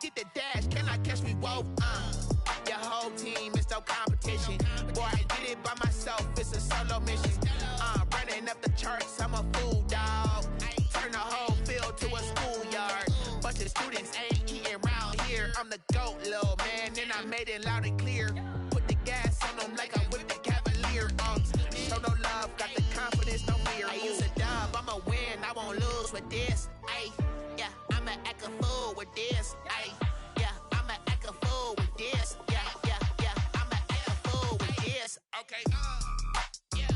get the dash, cannot catch me, whoa, Your whole team is no competition. Boy, I did it by myself, it's a solo mission. Running up the charts, I'm a fool, dog. Turn the whole field to a schoolyard. Bunch of students ain't eating round here. I'm the GOAT, little man, and I made it loud and clear. Put the gas on them like I whipped the Cavalier. Show no love, got the confidence, no fear. I use a dub, I'ma win, I won't lose with this. Ay, yeah, I'ma act a fool with this. Ay, yeah, I'ma act a fool with this. Yeah, yeah, yeah, I'ma act a fool with this. Okay, yeah,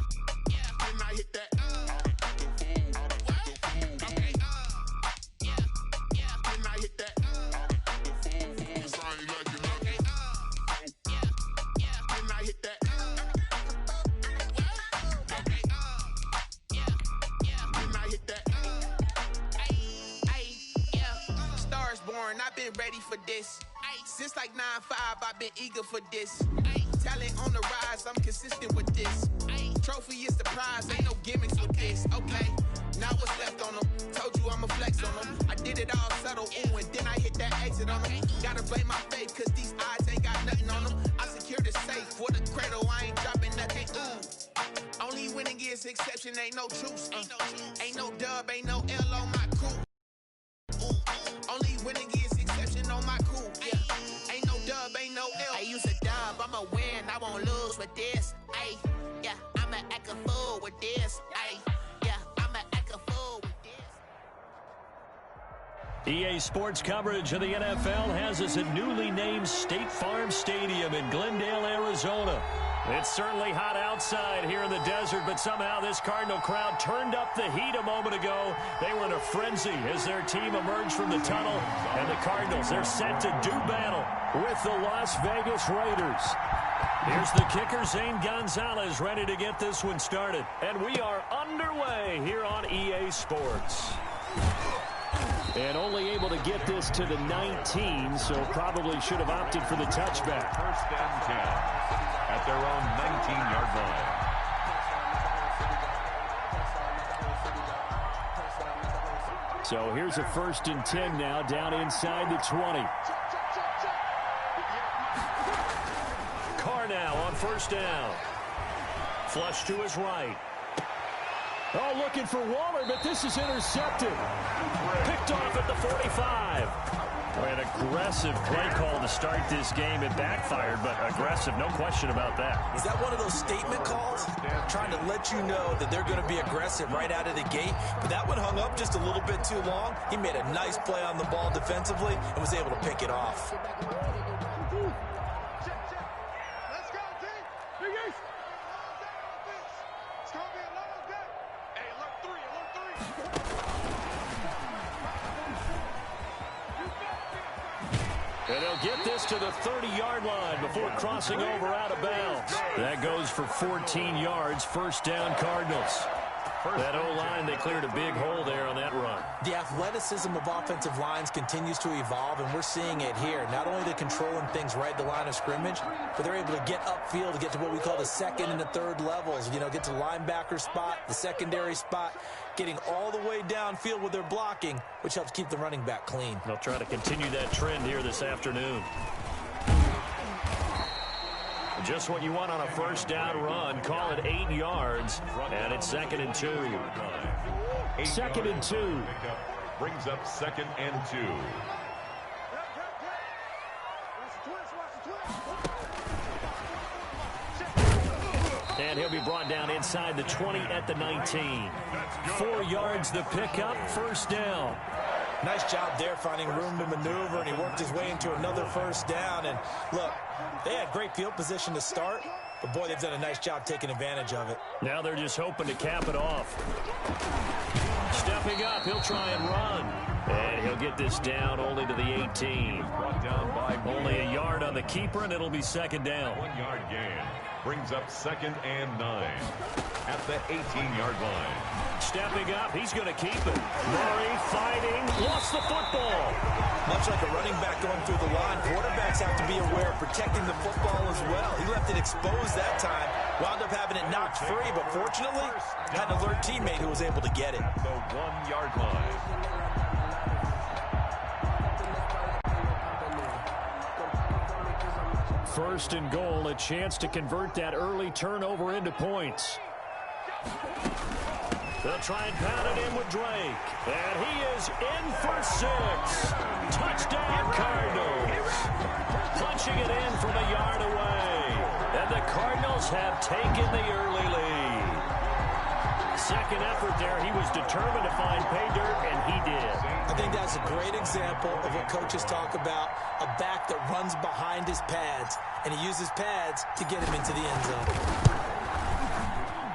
yeah, when I hit that, okay, yeah, yeah, when I hit that, it's all you like, you know. Okay, yeah, yeah, when I hit that, okay, yeah, yeah, when I hit that, ay, yeah, Stars born, I've been ready for this. Since like 9-5, I've been eager for this. Talent on the rise, I'm consistent with this. Trophy is the prize, ain't no gimmicks with this. Okay, now what's left on them? Told you I'ma flex on them. I did it all subtle, ooh, and then I hit that exit on them. Gotta blame my faith, cause these odds ain't got nothing on them. I secure the safe for the cradle, I ain't dropping nothing, ooh. Only winning is exception, ain't no truce. Ain't no dub, ain't no L on my crew. Only winning is exception on my crew, yeah. Ain't no dub, ain't no L. I use a dub, I'ma win, I won't lose with this. Ay, yeah, I'ma act a fool with this. Ay, yeah, I'ma act a fool with this. EA Sports coverage of the NFL has us at newly named State Farm Stadium in Glendale, Arizona. It's certainly hot outside here in the desert, but somehow this Cardinal crowd turned up the heat a moment ago. They were in a frenzy as their team emerged from the tunnel, and the Cardinals, they're set to do battle with the Las Vegas Raiders. Here's the kicker, Zane Gonzalez, ready to get this one started. And we are underway here on EA Sports. And only able to get this to the 19, so probably should have opted for the touchback. First and 10 at their own 19-yard line. So here's a 1st and 10 now, down inside the 20. Carr now on 1st down. Flush to his right. Oh, looking for Waller, but this is intercepted. Picked off at the 45. An aggressive play call to start this game. It backfired, but aggressive, no question about that. Is that one of those statement calls? Trying to let you know that they're going to be aggressive right out of the gate. But that one hung up just a little bit too long. He made a nice play on the ball defensively and was able to pick it off. And they'll get this to the 30-yard line before crossing over out of bounds. That goes for 14 yards. 1st down, Cardinals. That O-line, they cleared a big hole there on that run. The athleticism of offensive lines continues to evolve, and we're seeing it here. Not only they're controlling things right at the line of scrimmage, but they're able to get upfield to get to what we call the 2nd and the 3rd levels. You know, get to the linebacker spot, the secondary spot, getting all the way downfield with their blocking, which helps keep the running back clean. They'll try to continue that trend here this afternoon. Just what you want on a 1st down run. Call it 8 yards, and it's 2nd and 2. 2nd and 2. Brings up 2nd and 2. And he'll be brought down inside the 20 at the 19. 4 yards the pickup, 1st down. Nice job there finding room to maneuver, and he worked his way into another 1st down. And look, they had great field position to start, but boy, they've done a nice job taking advantage of it. Now they're just hoping to cap it off. Stepping up, he'll try and run. And he'll get this down only to the 18. Brought down by only a yard on the keeper, and it'll be 2nd down. 1-yard gain. Brings up 2nd and 9 at the 18-yard line. Stepping up, he's going to keep it. Murray fighting, lost the football. Much like a running back going through the line, quarterbacks have to be aware of protecting the football as well. He left it exposed that time, wound up having it knocked free, but fortunately, had an alert teammate who was able to get it. The 1-yard line. First and goal, a chance to convert that early turnover into points. They'll try and pound it in with Drake. And he is in for 6. Touchdown, Cardinals. Punching it in from a yard away. And the Cardinals have taken the early lead. Second effort there, he was determined to find pay dirt, and he did. I think that's a great example of what coaches talk about, a back that runs behind his pads, and he uses pads to get him into the end zone.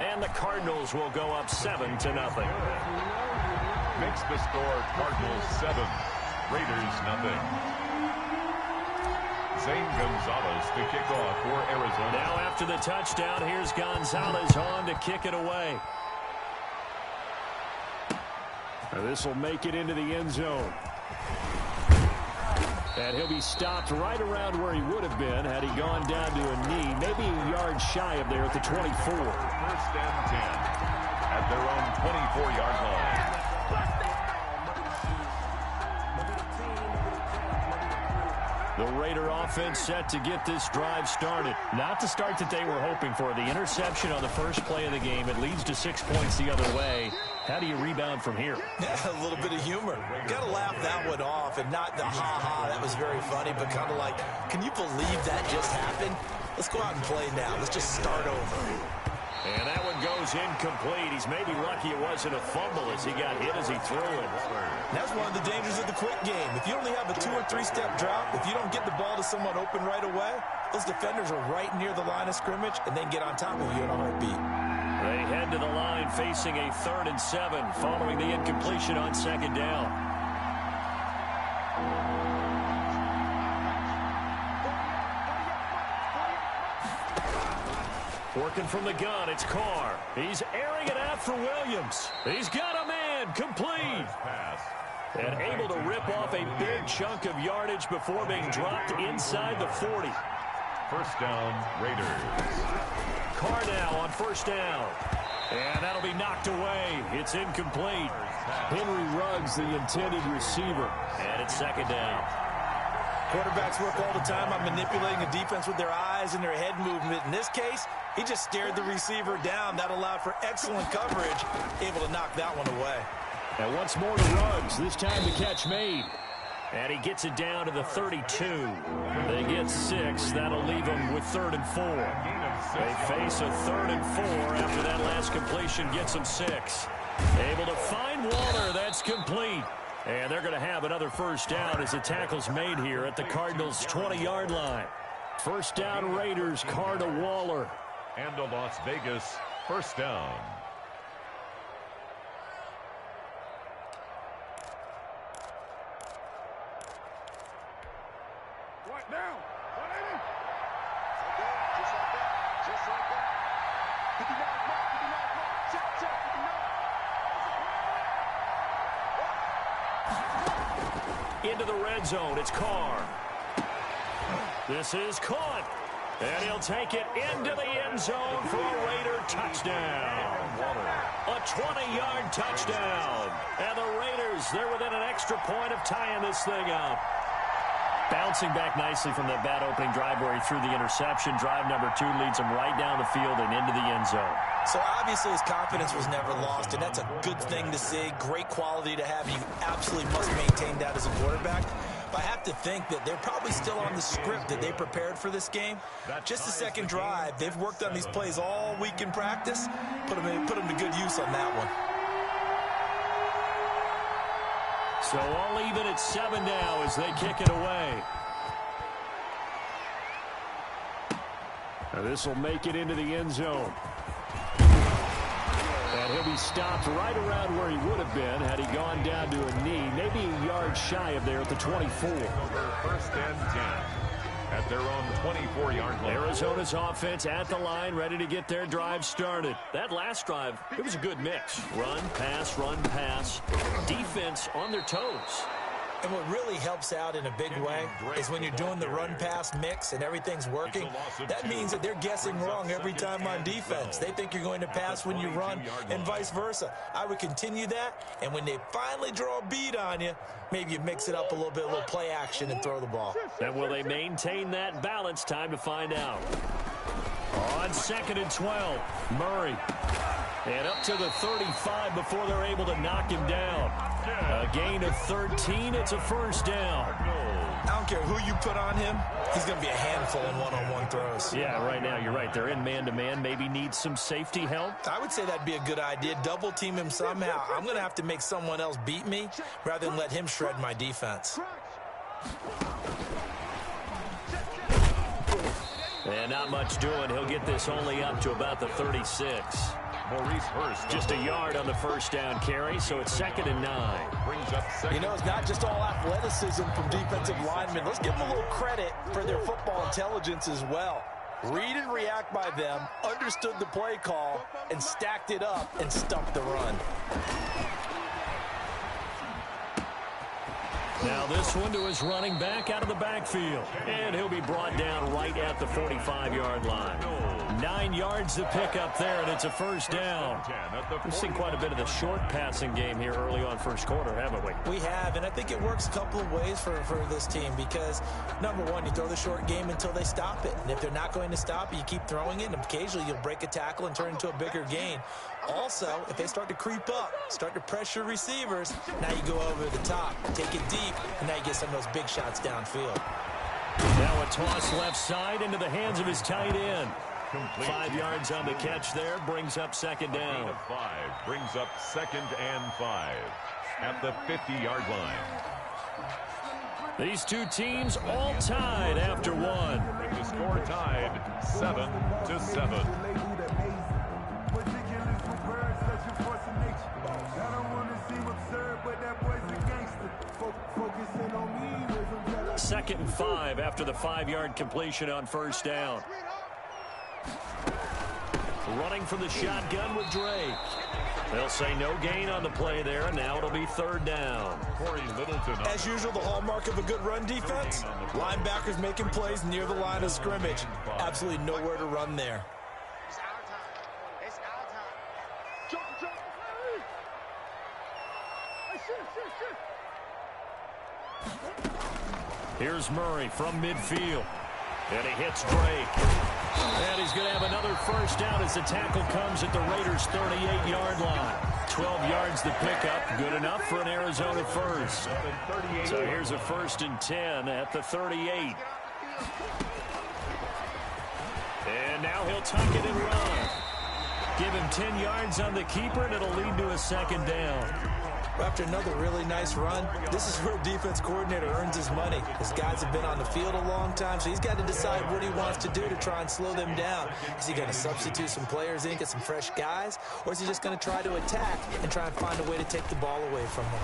And the Cardinals will go up 7-0. Makes the score Cardinals 7, Raiders nothing. Zane Gonzalez to kick off for Arizona. Now after the touchdown, here's Gonzalez on to kick it away. This will make it into the end zone. And he'll be stopped right around where he would have been had he gone down to a knee, maybe a yard shy of there at the 24. First and 10 at their own 24-yard line. The Raider offense set to get this drive started. Not the start that they were hoping for. The interception on the first play of the game. It leads to 6 points the other way. How do you rebound from here? A little bit of humor. Got to laugh that one off, and not the ha-ha, that was very funny, but kind of like, can you believe that just happened? Let's go out and play now. Let's just start over. And that one goes incomplete. He's maybe lucky it wasn't a fumble as he got hit as he threw it. That's one of the dangers of the quick game. If you only have a 2- or 3-step drop, if you don't get the ball to someone open right away, those defenders are right near the line of scrimmage, and they can get on top of you in a heartbeat. They head to the line facing a 3rd and 7 following the incompletion on 2nd down. Working from the gun, it's Carr. He's airing it out for Williams. He's got a man, complete. And able to rip off a big chunk of yardage before being dropped inside the 40. First down, Raiders. Carr now on 1st down. And that'll be knocked away. It's incomplete. Henry Ruggs, the intended receiver. And it's 2nd down. Quarterbacks work all the time on manipulating a defense with their eyes and their head movement. In this case, he just stared the receiver down. That allowed for excellent coverage, able to knock that one away. And once more to Ruggs, this time the catch made. And he gets it down to the 32. They get 6. That'll leave them with 3rd and 4. They face a 3rd and 4 after that last completion gets them 6. Able to find Waller. That's complete. And they're going to have another 1st down as the tackle's made here at the Cardinals' 20-yard line. 1st down Raiders, Carr to Waller. And a Las Vegas 1st down. What now? What in it? Just like that. Just like that. 59 mark, 59 mark. Check, 59. Into the red zone, it's Carr. This is caught. And he'll take it into the end zone for a Raider touchdown. A 20-yard touchdown. And the Raiders, they're within an extra point of tying this thing up. Bouncing back nicely from that bad opening drive where he threw the interception. Drive number 2 leads him right down the field and into the end zone. So obviously his confidence was never lost, and that's a good thing to see. Great quality to have. You absolutely must maintain that as a quarterback. But I have to think that they're probably still on the script that they prepared for this game. Just the second drive. They've worked on these plays all week in practice. Put them to good use on that one. So all even at 7 now as they kick it away. Now this will make it into the end zone. And he'll be stopped right around where he would have been had he gone down to a knee, maybe a yard shy of there at the 24. 1st and 10 at their own 24-yard line. Arizona's offense at the line, ready to get their drive started. That last drive, it was a good mix. Run, pass, defense on their toes. And what really helps out in a big way is when you're doing the run-pass mix and everything's working, that means that they're guessing wrong every time on defense. They think you're going to pass when you run and vice versa. I would continue that, and when they finally draw a beat on you, maybe you mix it up a little bit, a little play action, and throw the ball. And will they maintain that balance? Time to find out. On 2nd and 12, Murray. And up to the 35 before they're able to knock him down. A gain of 13. It's a first down. I don't care who you put on him. He's going to be a handful in one-on-one throws. Yeah, right now you're right. They're in man-to-man. Maybe need some safety help. I would say that'd be a good idea. Double team him somehow. I'm going to have to make someone else beat me rather than let him shred my defense. And not much doing. He'll get this only up to about the 36. Maurice Hurst. Just a yard on the first down carry, so it's 2nd and 9. Brings up second. You know, it's not just all athleticism from defensive linemen. Let's give them a little credit for their football intelligence as well. Read and react by them, understood the play call, and stacked it up and stuffed the run. Now this one to his running back out of the backfield. And he'll be brought down right at the 45-yard line. 9 yards to pick up there, and it's a first down. We've seen quite a bit of the short passing game here early on first quarter, haven't we? We have, and I think it works a couple of ways for this team because, number one, you throw the short game until they stop it. And if they're not going to stop it, you keep throwing it, and occasionally you'll break a tackle and turn it into a bigger gain. Also, if they start to creep up, start to pressure receivers, now you go over the top, take it deep, and now you get some of those big shots downfield. Now a toss left side into the hands of his tight end. 5 yards on the catch there, brings up 2nd down. 5 brings up 2nd and 5 at the 50-yard line. These two teams all tied after one. With the score tied 7-7. Second and 5 after the 5-yard completion on first down. Running from the shotgun with Drake. They'll say no gain on the play there, and now it'll be 3rd down. Corey Littleton. As usual, the hallmark of a good run defense, linebackers making plays near the line of scrimmage. Absolutely nowhere to run there. It's our time. It's our time. Here's Murray from midfield. And he hits Drake. And he's going to have another first down as the tackle comes at the Raiders' 38-yard line. 12 yards the pickup. Good enough for an Arizona first. So here's a 1st and 10 at the 38. And now he'll tuck it and run. Give him 10 yards on the keeper, and it'll lead to a 2nd down. After another really nice run, this is where a defense coordinator earns his money. His guys have been on the field a long time, so he's got to decide what he wants to do to try and slow them down. Is he going to substitute some players in, get some fresh guys, or is he just going to try to attack and try and find a way to take the ball away from them?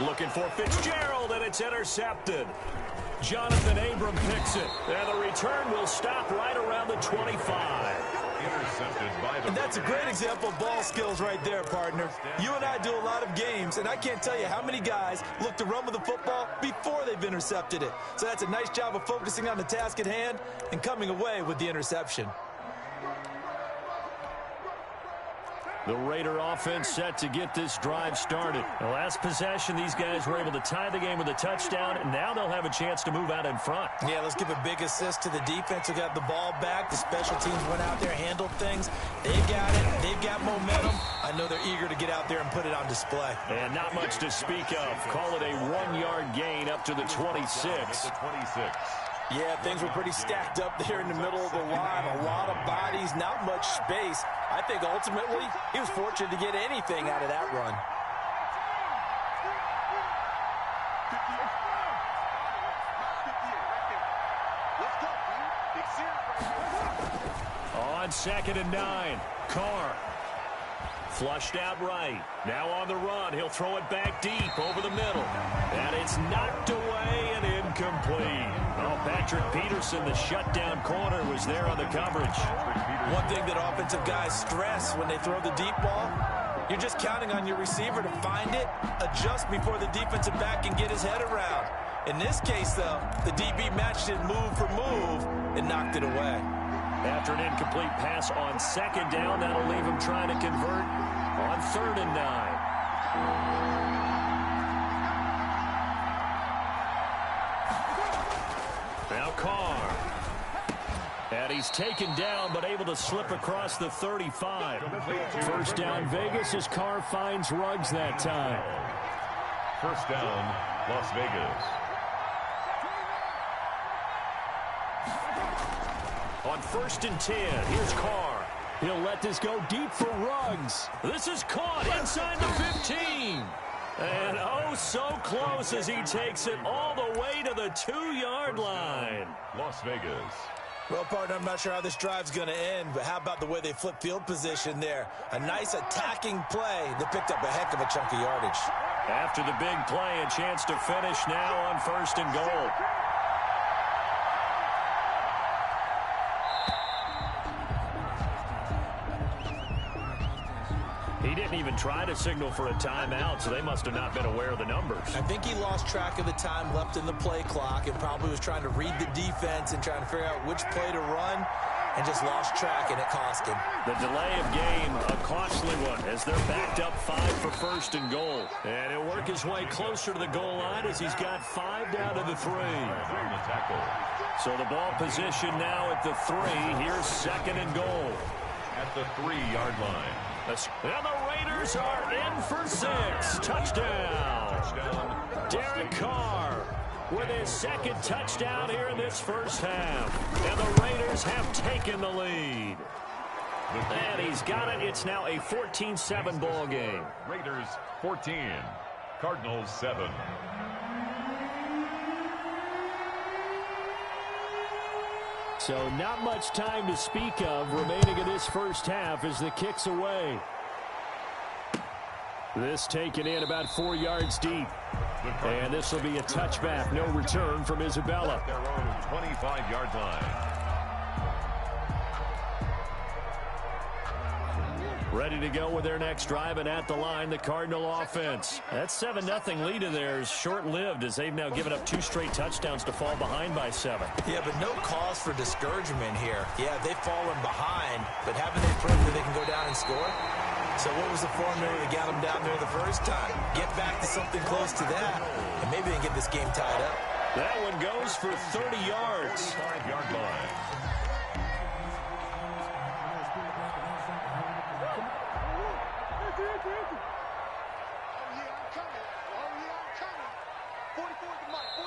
Looking for Fitzgerald, and it's intercepted. Jonathan Abram picks it, and the return will stop right around the 25. Intercepted by the. And that's a great example of ball skills right there, partner. You and I do a lot of games, and I can't tell you how many guys look to run with the football before they've intercepted it. So that's a nice job of focusing on the task at hand and coming away with the interception. The Raider offense set to get this drive started. The last possession, these guys were able to tie the game with a touchdown, and now they'll have a chance to move out in front. Yeah, let's give a big assist to the defense who got the ball back. The special teams went out there, handled things. They got it. They've got momentum. I know they're eager to get out there and put it on display. And not much to speak of. Call it a 1-yard gain up to the 26. Yeah, things were pretty stacked up there in the middle of the line. A lot of bodies, not much space. I think ultimately he was fortunate to get anything out of that run. On 2nd and 9, Carr. Flushed out right. Now on the run. He'll throw it back deep over the middle. And it's knocked away and incomplete. Oh, Patrick Peterson, the shutdown corner, was there on the coverage. One thing that offensive guys stress when they throw the deep ball, You're just counting on your receiver to find it, adjust before the defensive back can get his head around. In this case, though, the DB matched it move for move and knocked it away. After an incomplete pass on second down, that'll leave him trying to convert on 3rd and 9. Now Carr. And he's taken down, but able to slip across the 35. First down, Vegas, as Carr finds Ruggs that time. First down, Las Vegas. On 1st and 10, here's Carr. He'll let this go deep for Ruggs. This is caught inside the 15. And oh, so close as he takes it all the way to the 2-yard line. Las Vegas. Well, partner, I'm not sure how this drive's going to end, but how about the way they flip field position there? A nice attacking play that picked up a heck of a chunk of yardage. After the big play, a chance to finish now on 1st and goal. He didn't even try to signal for a timeout, so they must have not been aware of the numbers. I think he lost track of the time left in the play clock and probably was trying to read the defense and trying to figure out which play to run and just lost track, and it cost him. The delay of game, a costly one, as they're backed up 5 for 1st and goal. And he'll work his way closer to the goal line as he's got 5 down to the 3. So the ball position now at the 3. Here's 2nd and goal. At the 3-yard line. And the Raiders are in for 6. Touchdown. Derek Carr with his 2nd touchdown here in this first half. And the Raiders have taken the lead. And he's got it. It's now a 14-7 ball game. Raiders 14. Cardinals 7. So not much time to speak of remaining in this first half as the kick's away. This taken in about 4 yards deep. And this will be a touchback. No return from Isabella. Their own 25-yard line. Ready to go with their next drive, and at the line, the Cardinal offense. That 7-0 lead of theirs short-lived as they've now given up 2 straight touchdowns to fall behind by 7. Yeah, but no cause for discouragement here. Yeah, they've fallen behind, but haven't they proven that they can go down and score? So what was the formula that got them down there the first time? Get back to something close to that, and maybe they can get this game tied up. That one goes for 30 yards. 5-yard line.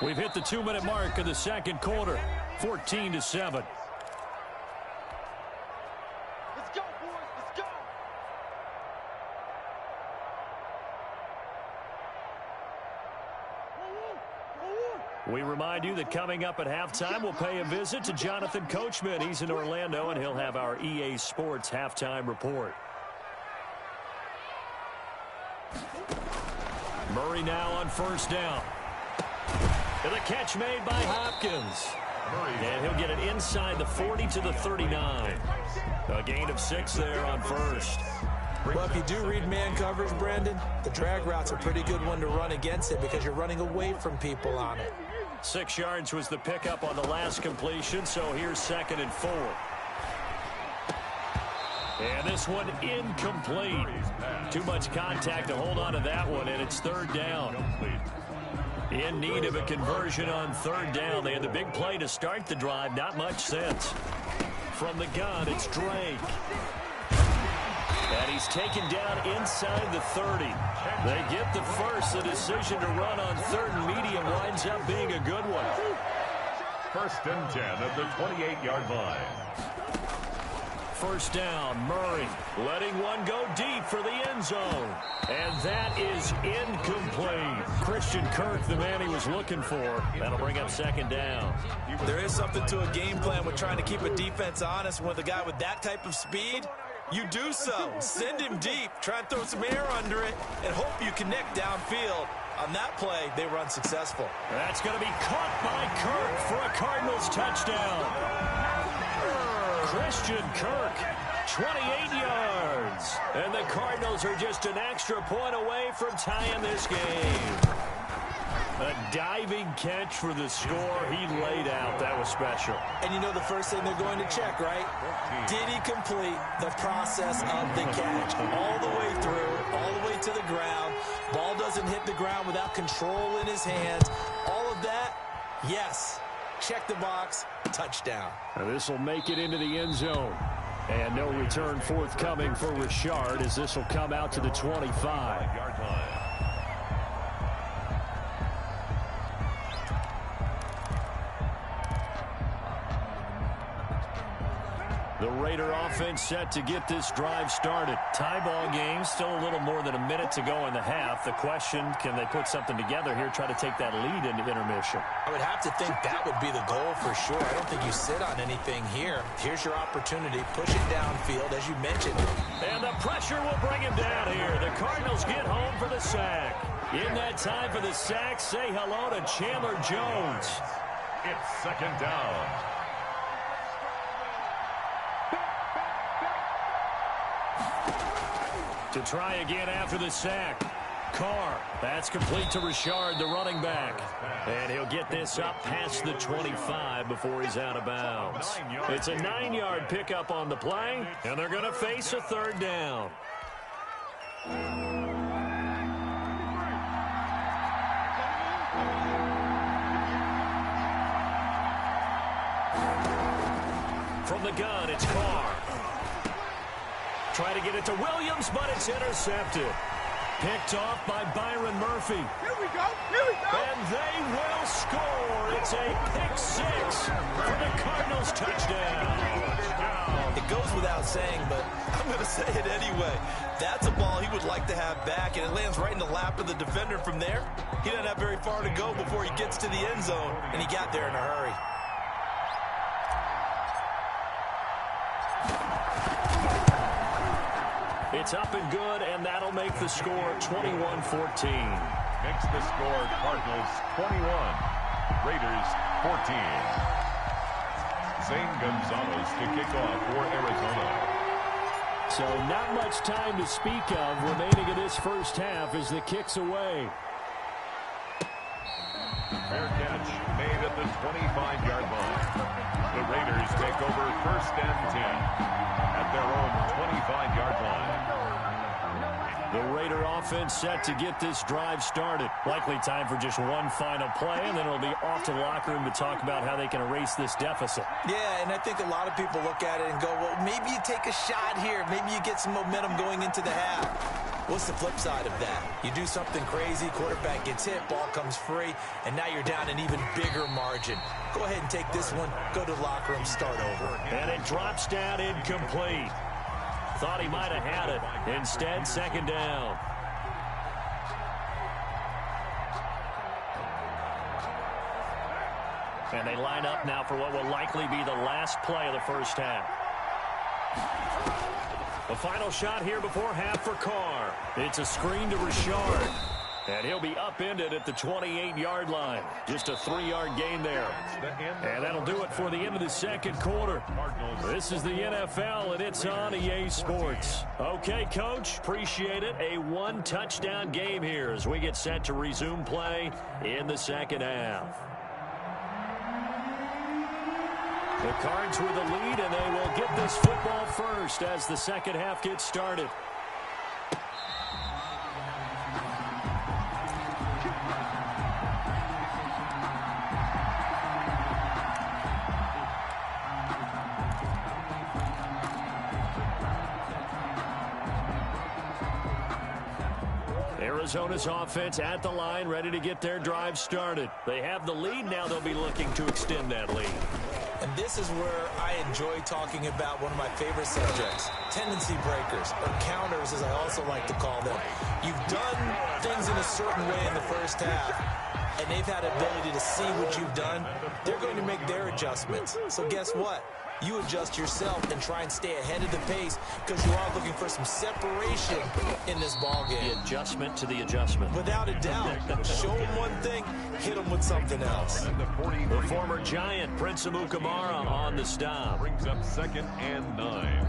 We've hit the 2-minute mark of the second quarter. 14-7. Let's go, boys. Let's go. We remind you that coming up at halftime, we'll pay a visit to Jonathan Coachman. He's in Orlando, and he'll have our EA Sports halftime report. Murray now on first down. And the catch made by Hopkins. And he'll get it inside the 40 to the 39. A gain of 6 there on first. Well, if you do read man coverage, Brandon, the drag route's a pretty good one to run against it because you're running away from people on it. 6 yards was the pickup on the last completion, so here's 2nd and 4. And this one incomplete. Too much contact to hold on to that one, and it's 3rd down. In need of a conversion on 3rd down. They had the big play to start the drive. Not much sense. From the gun, it's Drake. And he's taken down inside the 30. They get the first. The decision to run on 3rd and medium winds up being a good one. 1st and 10 at the 28-yard line. First down, Murray letting one go deep for the end zone. And that is incomplete. Christian Kirk, the man he was looking for. That'll bring up 2nd down. There is something to a game plan with trying to keep a defense honest. With a guy with that type of speed, you do so. Send him deep, try and throw some air under it, and hope you connect downfield. On that play, they were unsuccessful. That's going to be caught by Kirk for a Cardinals touchdown. Christian Kirk 28 yards. And the Cardinals are just an extra point away from tying this game. A diving catch for the score. He laid out. That was special. And you know the first thing they're going to check, right? Did he complete the process of the catch? All the way through, all the way to the ground. Ball doesn't hit the ground without control in his hands. All of that, yes. Check the box, touchdown. This will make it into the end zone. And no return forthcoming for Richard as this will come out to the 25-yard line. The Raider offense set to get this drive started. Tie ball game, still a little more than a minute to go in the half. The question, can they put something together here, try to take that lead into intermission? I would have to think that would be the goal for sure. I don't think you sit on anything here. Here's your opportunity. Push it downfield, as you mentioned. And the pressure will bring him down here. The Cardinals get home for the sack. In that time for the sack, say hello to Chandler Jones. It's second down. To try again after the sack. Carr, that's complete to Richard, the running back. And he'll get this up past the 25 before he's out of bounds. It's a 9-yard pickup on the play, and they're going to face a third down. From the gun, it's Carr. Try to get it to Williams, but it's intercepted. Picked off by Byron Murphy. Here we go. Here we go. And they will score. It's a pick six for the Cardinals touchdown. It goes without saying, but I'm going to say it anyway. That's a ball he would like to have back, and it lands right in the lap of the defender from there. He doesn't have very far to go before he gets to the end zone, and he got there in a hurry. It's up and good, and that'll make the score 21-14. Makes the score Cardinals 21, Raiders 14. Zane Gonzalez to kick off for Arizona. So not much time to speak of remaining in this first half as the kick's away. Fair catch made at the 25-yard line. The Raiders take over first and 10 at their own 25-yard line. The Raider offense set to get this drive started. Likely time for just one final play, and then it'll be off to the locker room to talk about how they can erase this deficit. Yeah, and I think a lot of people look at it and go, well, maybe you take a shot here. Maybe you get some momentum going into the half. What's the flip side of that? You do something crazy, quarterback gets hit, ball comes free, and now you're down an even bigger margin. Go ahead and take this one, go to the locker room, start over. And it drops down incomplete. Thought he might have had it. Instead, second down. And they line up now for what will likely be the last play of the first half. The final shot here before half for Carr. It's a screen to Richard. And he'll be upended at the 28-yard line. Just a 3-yard gain there. And that'll do it for the end of the second quarter. This is the NFL, and it's on EA Sports. Okay, Coach, appreciate it. A one-touchdown game here as we get set to resume play in the second half. The Cards with the lead, and they will get this football first as the second half gets started. Arizona's offense at the line, ready to get their drive started. They have the lead. Now they'll be looking to extend that lead. And this is where I enjoy talking about one of my favorite subjects, tendency breakers, or counters as I also like to call them. You've done things in a certain way in the first half, and they've had the ability to see what you've done. They're going to make their adjustments. So guess what? You adjust yourself and try and stay ahead of the pace because you are looking for some separation in this ballgame. The adjustment to the adjustment. Without a doubt. Show them one thing, hit them with something else. The former Giant, Prince Amukamara, on the stop. Brings up second and 9.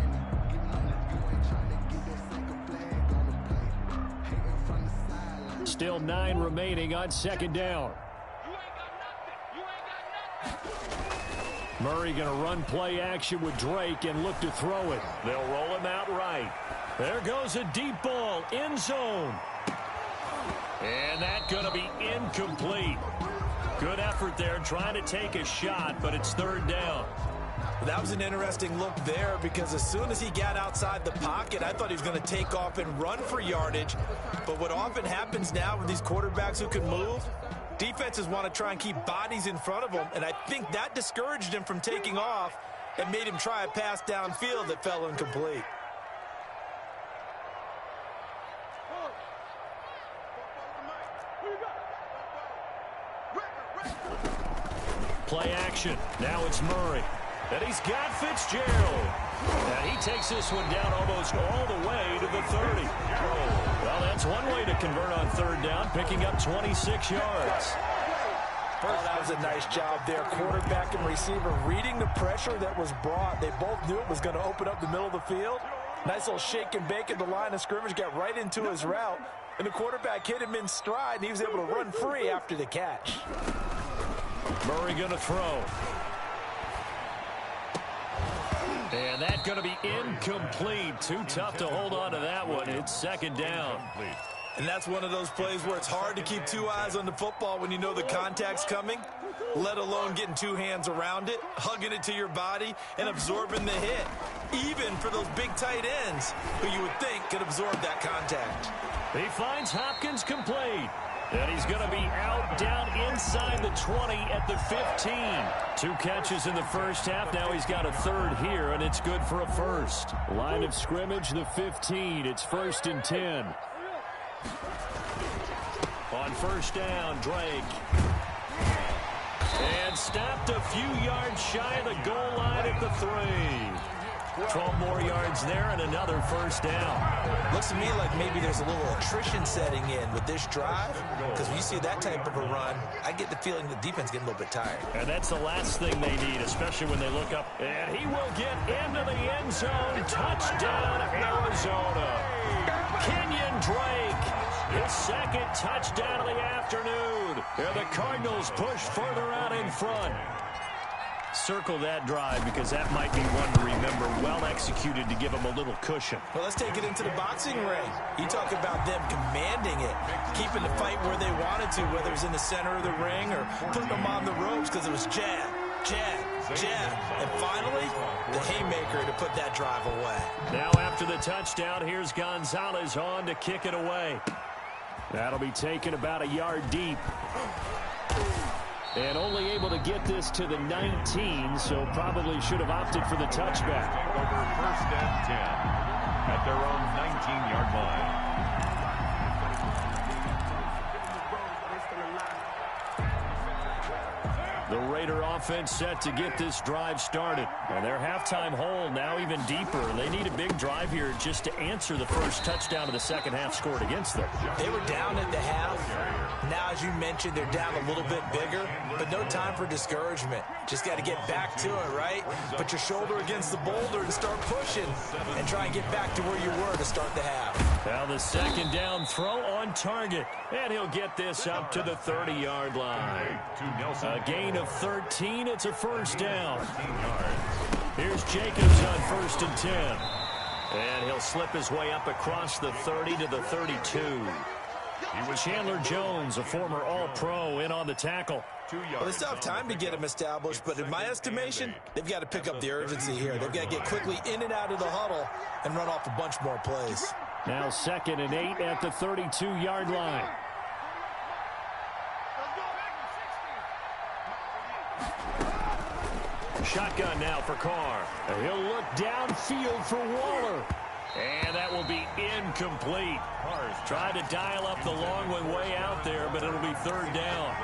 Still 9 remaining on second down. Murray going to run play action with Drake and look to throw it. They'll roll him out right. There goes a deep ball, end zone. And that's going to be incomplete. Good effort there trying to take a shot, but it's third down. That was an interesting look there because as soon as he got outside the pocket, I thought he was going to take off and run for yardage. But what often happens now with these quarterbacks who can move, defenses want to try and keep bodies in front of them, and I think that discouraged him from taking off and made him try a pass downfield that fell incomplete. Play action. Now it's Murray. And he's got Fitzgerald. And he takes this one down almost all the way to the 30. Well, that's one way to convert on third down, picking up 26 yards. First, that was a nice job there. Quarterback and receiver reading the pressure that was brought. They both knew it was going to open up the middle of the field. Nice little shake and bake at the line of scrimmage, got right into his route. And the quarterback hit him in stride, and he was able to run free after the catch. Murray going to throw. And that's going to be incomplete. Too tough to hold on to that one. It's second down. And that's one of those plays where it's hard to keep two eyes on the football when you know the contact's coming, let alone getting two hands around it, hugging it to your body, and absorbing the hit. Even for those big tight ends who you would think could absorb that contact. He finds Hopkins complete. And he's going to be out down inside the 20 at the 15. 2 catches in the first half. Now he's got a third here, and it's good for a first. Line of scrimmage, the 15. It's 1st and 10. On first down, Drake. And stopped a few yards shy of the goal line at the 3. 12 more yards there and another first down. Looks to me like maybe there's a little attrition setting in with this drive, because when you see that type of a run, I get the feeling the defense getting a little bit tired. And that's the last thing they need, especially when they look up. And he will get into the end zone. Touchdown, Arizona. Kenyon Drake, his second touchdown of the afternoon. And the Cardinals push further out in front. Circle that drive because that might be one to remember. Well executed to give them a little cushion. Well, let's take it into the boxing ring. You talk about them commanding it, keeping the fight where they wanted to, whether it was in the center of the ring or putting them on the ropes because it was jab, jab, jab. And finally, the haymaker to put that drive away. Now after the touchdown, here's Gonzalez on to kick it away. That'll be taken about a yard deep. And only able to get this to the 19, so probably should have opted for the touchback. Over 1st and 10 at their own 19-yard line. The Raider offense set to get this drive started. And their halftime hole now even deeper. They need a big drive here just to answer the first touchdown of the second half scored against them. They were down at the half. Now, as you mentioned, they're down a little bit bigger, but no time for discouragement. Just got to get back to it, right? Put your shoulder against the boulder and start pushing and try and get back to where you were to start the half. Now the second down throw on target. And he'll get this up to the 30-yard line. A gain of 13. It's a first down. Here's Jacobs on 1st and 10. And he'll slip his way up across the 30 to the 32. He was Chandler Jones, a former All-Pro, in on the tackle. Well, they still have time to get him established, but in my estimation, they've got to pick up the urgency here. They've got to get quickly in and out of the huddle and run off a bunch more plays. Now 2nd and 8 at the 32-yard line. Shotgun now for Carr. He'll look downfield for Waller. And that will be incomplete. Tried to dial up the long one way out there, but it'll be third down.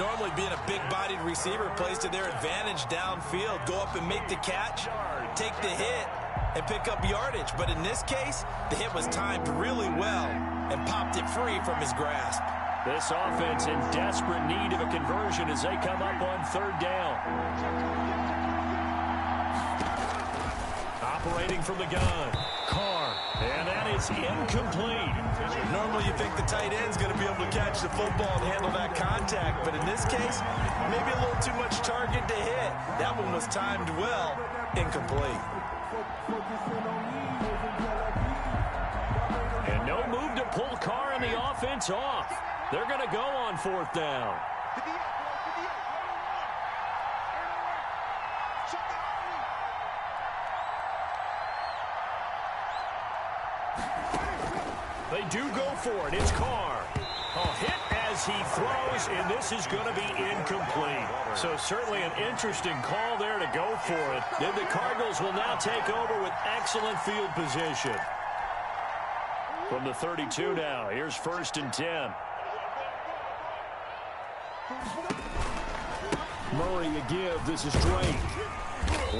Normally being a big-bodied receiver plays to their advantage downfield. Go up and make the catch, take the hit, and pick up yardage. But in this case, the hit was timed really well and popped it free from his grasp. This offense in desperate need of a conversion as they come up on third down. operating from the gun. Carr, and that is incomplete. Normally you think the tight end's going to be able to catch the football and handle that contact, but in this case, maybe a little too much target to hit. That one was timed well, incomplete. And no move to pull Carr and the offense off. They're going to go on 4th down. They do go for it. It's Carr. A hit as he throws, and this is going to be incomplete. So certainly an interesting call there to go for it. Then the Cardinals will now take over with excellent field position. From the 32 now, here's 1st and 10. Murray a give. This is Drake.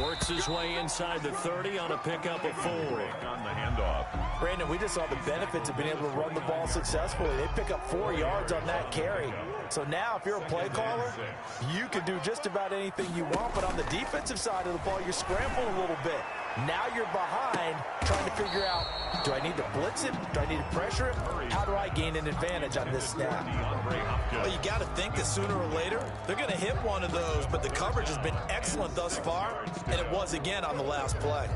Works his way inside the 30 on a pickup of 4. On the handoff. Brandon, we just saw the benefits of being able to run the ball successfully. They pick up 4 yards on that carry. So now if you're a play caller, you can do just about anything you want. But on the defensive side of the ball, you're scrambling a little bit. Now you're behind trying to figure out, do I need to blitz it? Do I need to pressure it? How do I gain an advantage on this snap? Well, you got to think that sooner or later, they're going to hit one of those. But the coverage has been excellent thus far, and it was again on the last play.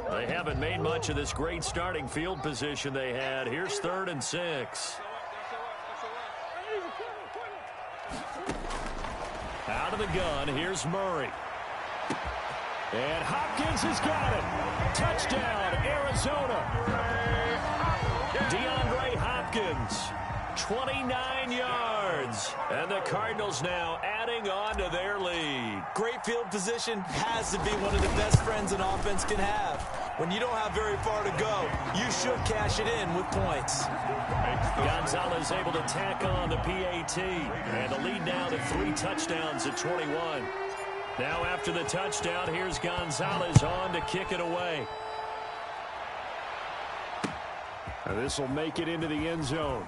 They haven't made much of this great starting field position they had. Here's 3rd and 6. Out of the gun, here's Murray. And Hopkins has got it. Touchdown, Arizona. DeAndre Hopkins, 29 yards. And the Cardinals now adding on to their lead. Great field position has to be one of the best friends an offense can have. When you don't have very far to go, you should cash it in with points. Gonzalez able to tack on the PAT. And the lead now to 3 touchdowns at 21. Now after the touchdown, here's Gonzalez on to kick it away. This will make it into the end zone.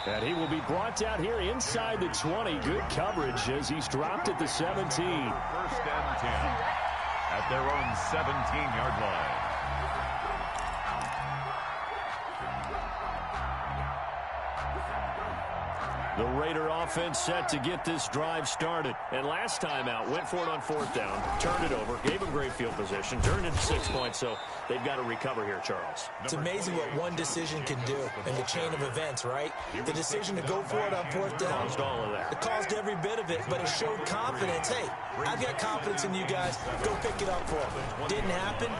And he will be brought down here inside the 20. Good coverage as he's dropped at the 17. 1st and 10 at their own 17-yard line. The Raider offense set to get this drive started. And last time out, went for it on 4th down, turned it over, gave them great field position, turned it to 6 points, so they've got to recover here, Charles. It's amazing what one decision can do in the chain of events, right? The decision to go for it on 4th down. Caused all of that. It caused every bit of it, but it showed confidence. Hey, I've got confidence in you guys. Go pick it up for them. Didn't happen.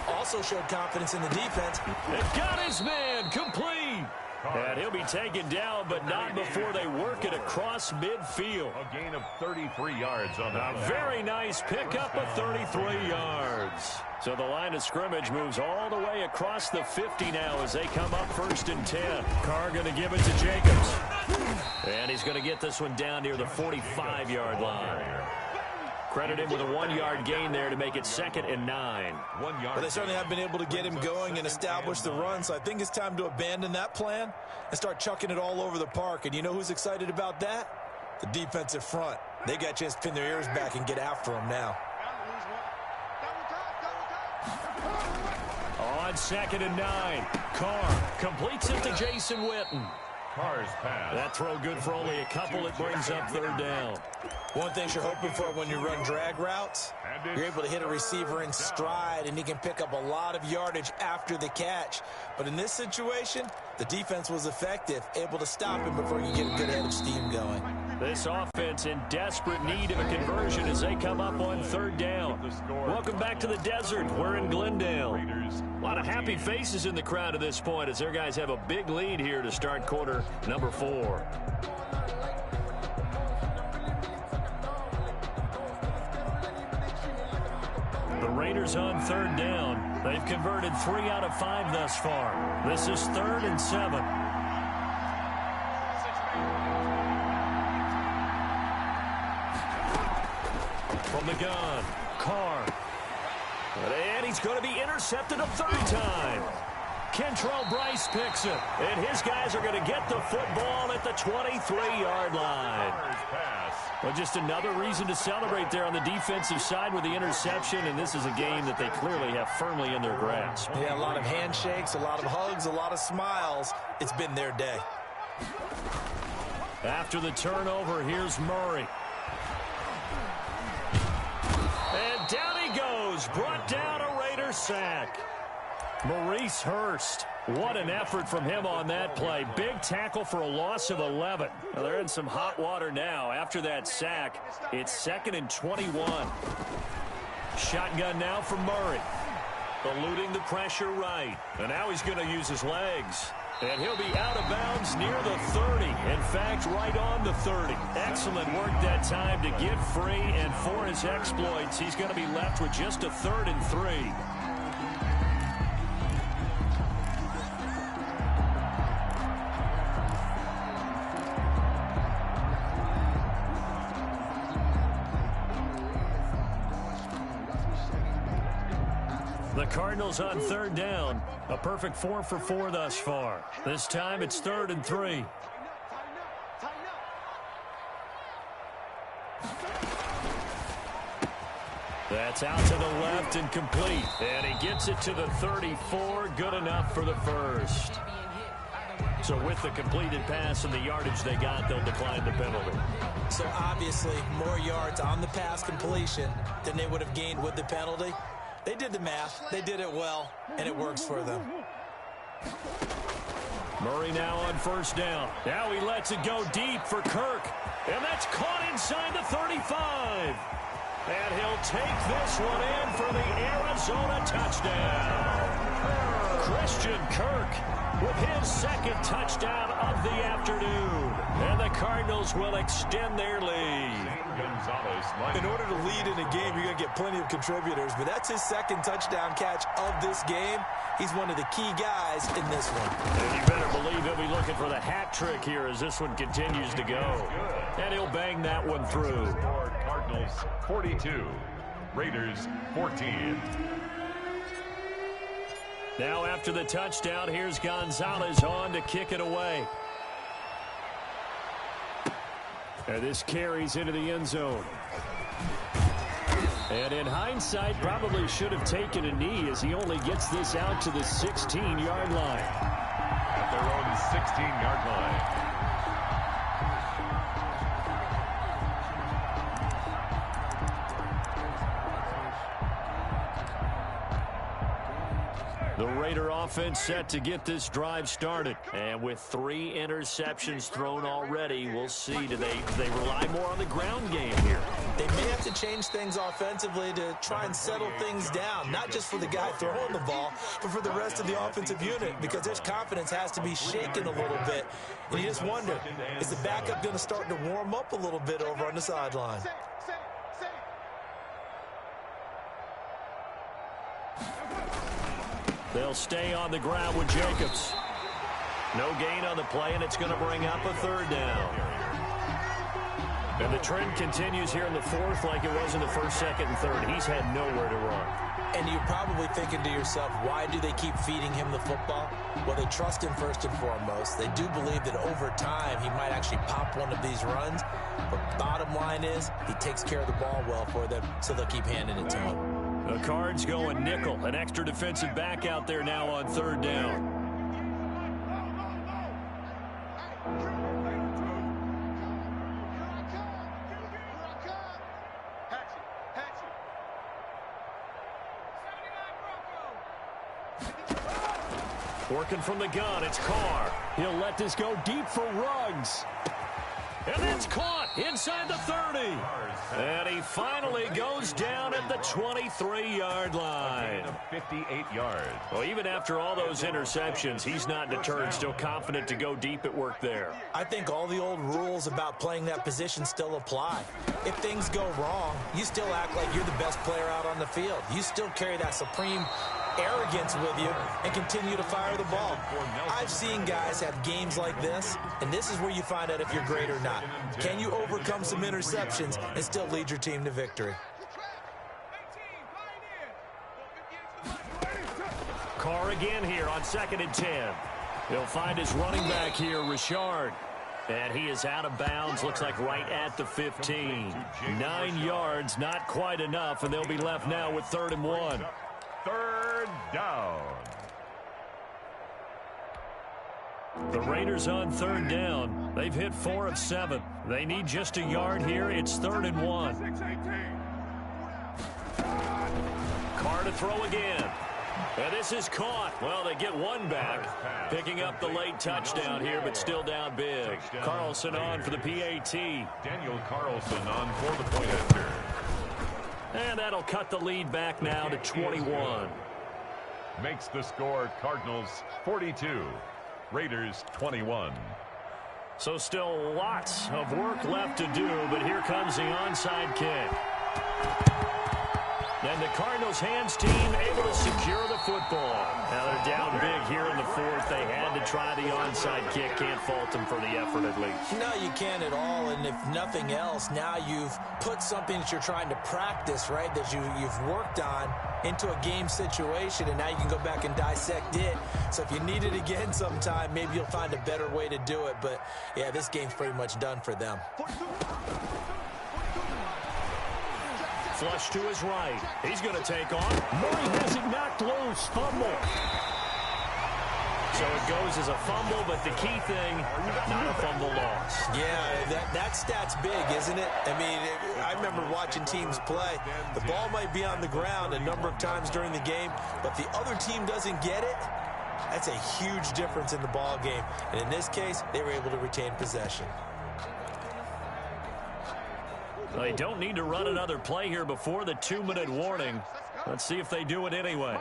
Also showed confidence in the defense. They've got his man complete. And he'll be taken down, but not before they work it across midfield. A gain of 33 yards on that. A very nice pickup of 33 yards. So the line of scrimmage moves all the way across the 50 now as they come up 1st and 10. Carr going to give it to Jacobs. And he's going to get this one down near the 45-yard line. Credit him with a 1-yard gain there to make it 2nd and 9. 1 yard. But they certainly have been able to get him going and establish the run, so I think it's time to abandon that plan and start chucking it all over the park. And you know who's excited about that? The defensive front. They got a chance to pin their ears back and get after him now. On 2nd and 9, Carr completes it to Jason Witten. Carr's pass. That throw good for only a couple. It brings up 3rd down. One thing you're hoping for when you run drag routes, you're able to hit a receiver in stride, and he can pick up a lot of yardage after the catch. But in this situation, the defense was effective, able to stop him before you get a good head of steam going. This offense in desperate need of a conversion as they come up on 3rd down. Welcome back to the desert. We're in Glendale. A lot of happy faces in the crowd at this point as their guys have a big lead here to start quarter number 4. The Raiders on 3rd down. They've converted 3 out of 5 thus far. This is 3rd and 7. From the gun, Carr. And he's going to be intercepted a 3rd time. Kentrell Bryce picks it. And his guys are going to get the football at the 23-yard line. Well, just another reason to celebrate there on the defensive side with the interception, and this is a game that they clearly have firmly in their grasp. Yeah, a lot of handshakes, a lot of hugs, a lot of smiles. It's been their day. After the turnover, here's Murray. And down he goes, brought down a Raider sack. Maurice Hurst, what an effort from him on that play. Big tackle for a loss of 11. Well, they're in some hot water now. After that sack, it's 2nd and 21. Shotgun now for Murray. Eluding the pressure right. And now he's going to use his legs. And he'll be out of bounds near the 30. In fact, right on the 30. Excellent work that time to get free. And for his exploits, he's going to be left with just a 3rd and 3. The Cardinals on 3rd down. A perfect 4 for 4 thus far. This time it's 3rd and 3. That's out to the left and complete. And he gets it to the 34. Good enough for the first. So with the completed pass and the yardage they got, they'll decline the penalty. So obviously more yards on the pass completion than they would have gained with the penalty. They did the math, they did it well, and it works for them. Murray now on 1st down. Now he lets it go deep for Kirk. And that's caught inside the 35. And he'll take this one in for the Arizona touchdown. Christian Kirk with his 2nd touchdown of the afternoon. And the Cardinals will extend their lead. In order to lead in a game, you're going to get plenty of contributors, but that's his 2nd touchdown catch of this game. He's one of the key guys in this one. And you better believe he'll be looking for the hat trick here as this one continues to go. And he'll bang that one through. Cardinals 42, Raiders 14. Now after the touchdown, here's Gonzalez on to kick it away. And this carries into the end zone. And in hindsight, probably should have taken a knee as he only gets this out to the 16-yard line. At their own 16-yard line. The Raider offense set to get this drive started. And with 3 interceptions thrown already, we'll see. Do they rely more on the ground game here? They may have to change things offensively to try and settle things down, not just for the guy throwing the ball, but for the rest of the offensive unit, because their confidence has to be shaken a little bit. And you just wonder, is the backup going to start to warm up a little bit over on the sideline? They'll stay on the ground with Jacobs. No gain on the play, and it's going to bring up a 3rd down. And the trend continues here in the 4th like it was in the 1st, 2nd, and 3rd. He's had nowhere to run. And you're probably thinking to yourself, why do they keep feeding him the football? Well, they trust him first and foremost. They do believe that over time he might actually pop one of these runs. But bottom line is he takes care of the ball well for them, so they'll keep handing it to him. The Cards going nickel. An extra defensive back out there now on 3rd down. Working from the gun, it's Carr. He'll let this go deep for Ruggs. And it's caught inside the 30. And he finally goes down at the 23-yard line. 58 yards. Well, even after all those interceptions, he's not deterred, still confident to go deep at work there. I think all the old rules about playing that position still apply. If things go wrong, you still act like you're the best player out on the field. You still carry that supreme arrogance with you and continue to fire the ball. I've seen guys have games like this, and this is where you find out if you're great or not. Can you overcome some interceptions and still lead your team to victory? Carr again here on 2nd and 10. He'll find his running back here, Richard. And he is out of bounds, looks like right at the 15. 9 yards, not quite enough, and they'll be left now with 3rd and 1. 3rd down. The Raiders on 3rd down. They've hit 4 of 7. They need just a yard here. It's 3rd and 1. Carr to throw again. And this is caught. Well, they get one back, picking up the late touchdown here, but still down big. Carlson on for the PAT. Daniel Carlson on for the point after. And that'll cut the lead back now to 21. Makes the score Cardinals 42, Raiders 21. So still lots of work left to do, but here comes the onside kick. And the Cardinals hands team able to secure the football. Now they're down big here in the 4th. They had to try the onside kick. Can't fault them for the effort at least. No, you can't at all. And if nothing else, now you've put something that you're trying to practice, right, that you've worked on into a game situation, and now you can go back and dissect it. So if you need it again sometime, maybe you'll find a better way to do it. But, yeah, this game's pretty much done for them. Flush to his right. He's going to take on. Murray has it knocked loose. Fumble. So it goes as a fumble, but the key thing, not a fumble loss. Yeah, that stat's big, isn't it? I mean, I remember watching teams play. The ball might be on the ground a number of times during the game, but the other team doesn't get it. That's a huge difference in the ball game. And in this case, they were able to retain possession. They don't need to run another play here before the 2-minute warning. Let's see if they do it anyway.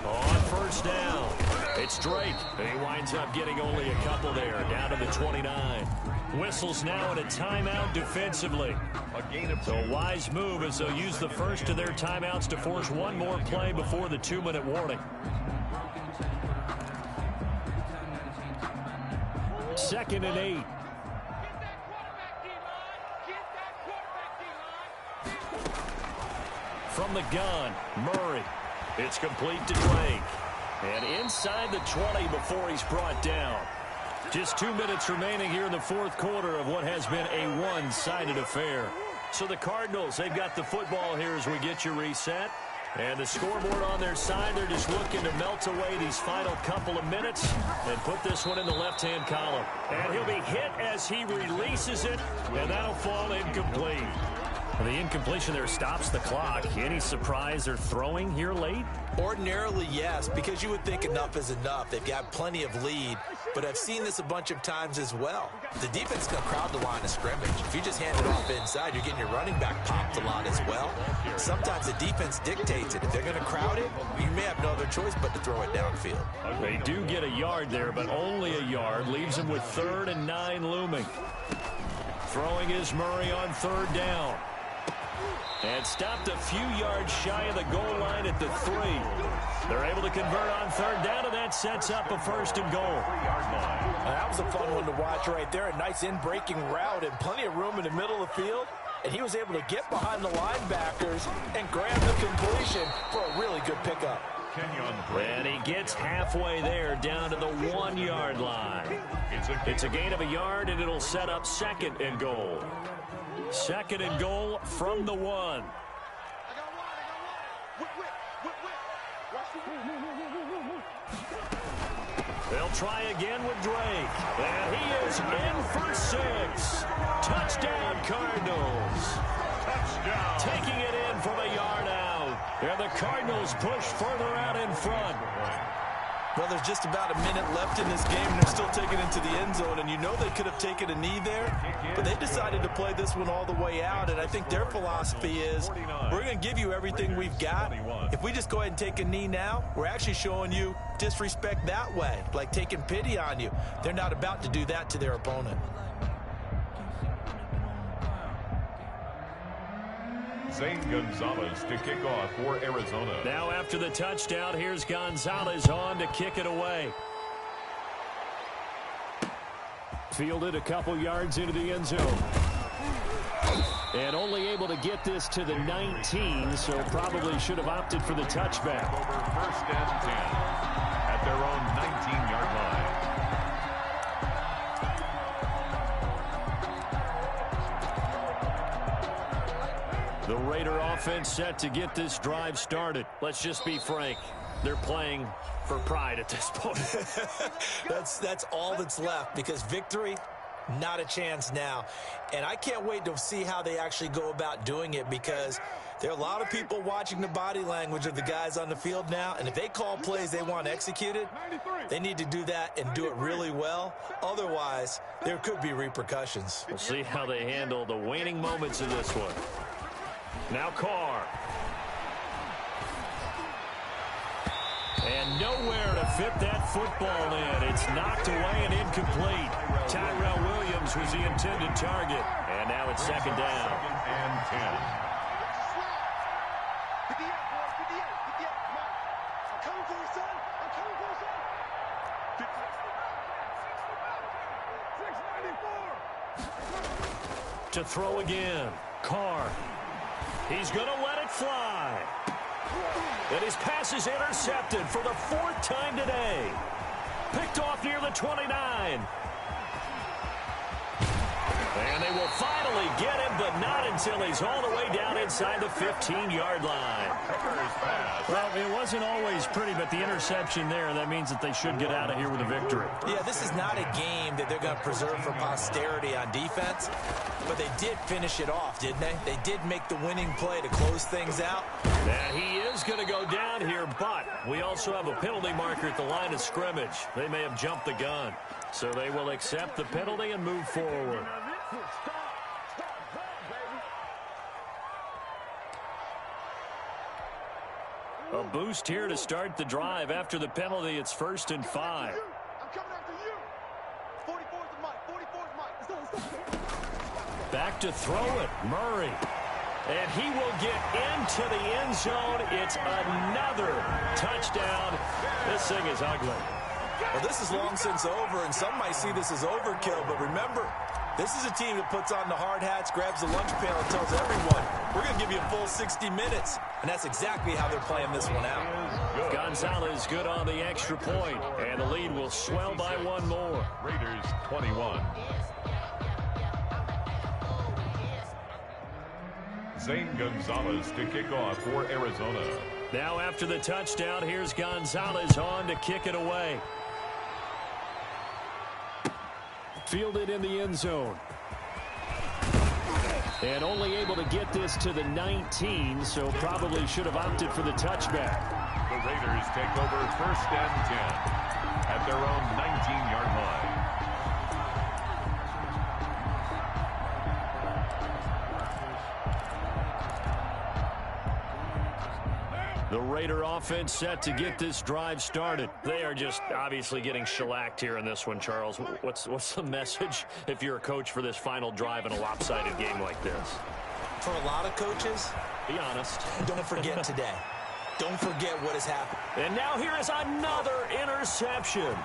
On 1st down, it's Drake, and he winds up getting only a couple there, down to the 29. Whistles now in a timeout defensively. So a wise move as they'll use the first of their timeouts to force one more play before the 2-minute warning. 2nd and 8. From the gun, Murray. It's complete to Drake. And inside the 20 before he's brought down. Just 2 minutes remaining here in the 4th quarter of what has been a one-sided affair. So the Cardinals, they've got the football here as we get you reset. And the scoreboard on their side, they're just looking to melt away these final couple of minutes and put this one in the left-hand column. And he'll be hit as he releases it, and that'll fall incomplete. The incompletion there stops the clock. Any surprise they're throwing here late? Ordinarily, yes, because you would think enough is enough. They've got plenty of lead, but I've seen this a bunch of times as well. The defense is going to crowd the line of scrimmage. If you just hand it off inside, you're getting your running back popped a lot as well. Sometimes the defense dictates it. If they're going to crowd it, you may have no other choice but to throw it downfield. They do get a yard there, but only a yard. Leaves them with 3rd and 9 looming. Throwing is Murray on 3rd down. And stopped a few yards shy of the goal line at the 3. They're able to convert on 3rd down, and that sets up a 1st and goal. That was a fun one to watch right there. A nice in-breaking route and plenty of room in the middle of the field. And he was able to get behind the linebackers and grab the completion for a really good pickup. And he gets halfway there down to the 1-yard line. It's a gain of a yard, and it'll set up 2nd and goal. 2nd and goal from the 1. They'll try again with Drake. And he is in for 6. Touchdown, Cardinals. Touchdown. Taking it in from a yard out. And the Cardinals push further out in front. Well, there's just about a minute left in this game, and they're still taking it to the end zone. And you know they could have taken a knee there, but they decided to play this one all the way out. And I think their philosophy is, we're going to give you everything we've got. If we just go ahead and take a knee now, we're actually showing you disrespect that way, like taking pity on you. They're not about to do that to their opponent. Zane Gonzalez to kick off for Arizona. Now after the touchdown, here's Gonzalez on to kick it away. Fielded a couple yards into the end zone. And only able to get this to the 19, so probably should have opted for the touchback. Over first and 10 at their own 19-yard line. The Raider offense set to get this drive started. Let's just be frank. They're playing for pride at this point. That's all that's left, because victory, not a chance now. And I can't wait to see how they actually go about doing it, because there are a lot of people watching the body language of the guys on the field now, and if they call plays they want executed, they need to do that and do it really well. Otherwise, there could be repercussions. We'll see how they handle the waning moments of this one. Now Carr. And nowhere to fit that football in. It's knocked away and incomplete. Tyrell Williams was the intended target. And now it's second down. Second and 10. I'm coming for you, son. I'm coming for you, son. 694. To throw again. Carr. He's going to let it fly. And his pass is intercepted for the 4th time today. Picked off near the 29. And they will finally get him, but not until he's all the way down inside the 15-yard line. Well, it wasn't always pretty, but the interception there, that means that they should get out of here with a victory. Yeah, this is not a game that they're going to preserve for posterity on defense, but they did finish it off, didn't they? They did make the winning play to close things out. And he is going to go down here, but we also have a penalty marker at the line of scrimmage. They may have jumped the gun, so they will accept the penalty and move forward. A boost here to start the drive. After the penalty, it's 1st and 5. I'm coming after you. 44's the mic. 44's mic. Let's go. Back to throw it. Murray. And he will get into the end zone. It's another touchdown. This thing is ugly. Well, this is long since over, and some might see this as overkill, but remember, this is a team that puts on the hard hats, grabs the lunch pail, and tells everyone, we're going to give you a full 60 minutes. And that's exactly how they're playing this one out. Gonzalez good on the extra point, and the lead will swell by one more. Raiders 21. Zane Gonzalez to kick off for Arizona. Now after the touchdown, here's Gonzalez on to kick it away. Fielded in the end zone. And only able to get this to the 19, so probably should have opted for the touchback. The Raiders take over 1st and 10 at their own 19-yard line. The Raider offense set to get this drive started. They are just obviously getting shellacked here in this one, Charles. What's the message if you're a coach for this final drive in a lopsided game like this? For a lot of coaches, be honest. Don't forget today. Don't forget what has happened. And now here is another interception.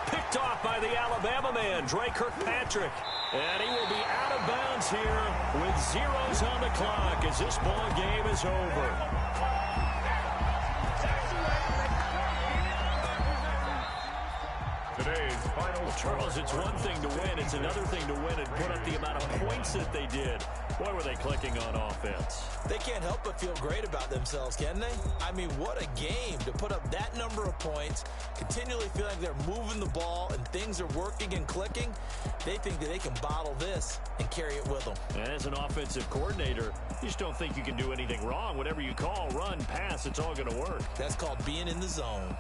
Picked off by the Alabama man, Dre Kirkpatrick. And he will be out of bounds here with zeros on the clock as this ball game is over. Today's final. Charles, it's one thing to win. It's another thing to win and put up the amount of points that they did. Boy, were they clicking on offense. They can't help but feel great about themselves, can they? I mean, what a game to put up that number of points, continually feel like they're moving the ball and things are working and clicking. They think that they can bottle this and carry it with them. And as an offensive coordinator, you just don't think you can do anything wrong. Whatever you call, run, pass, it's all going to work. That's called being in the zone.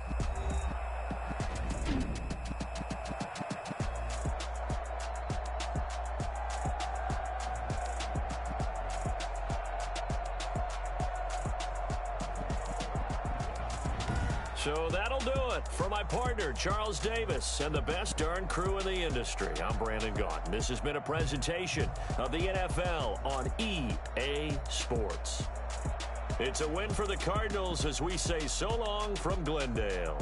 So that'll do it for my partner, Charles Davis, and the best darn crew in the industry. I'm Brandon Gaughan. This has been a presentation of the NFL on EA Sports. It's a win for the Cardinals as we say so long from Glendale.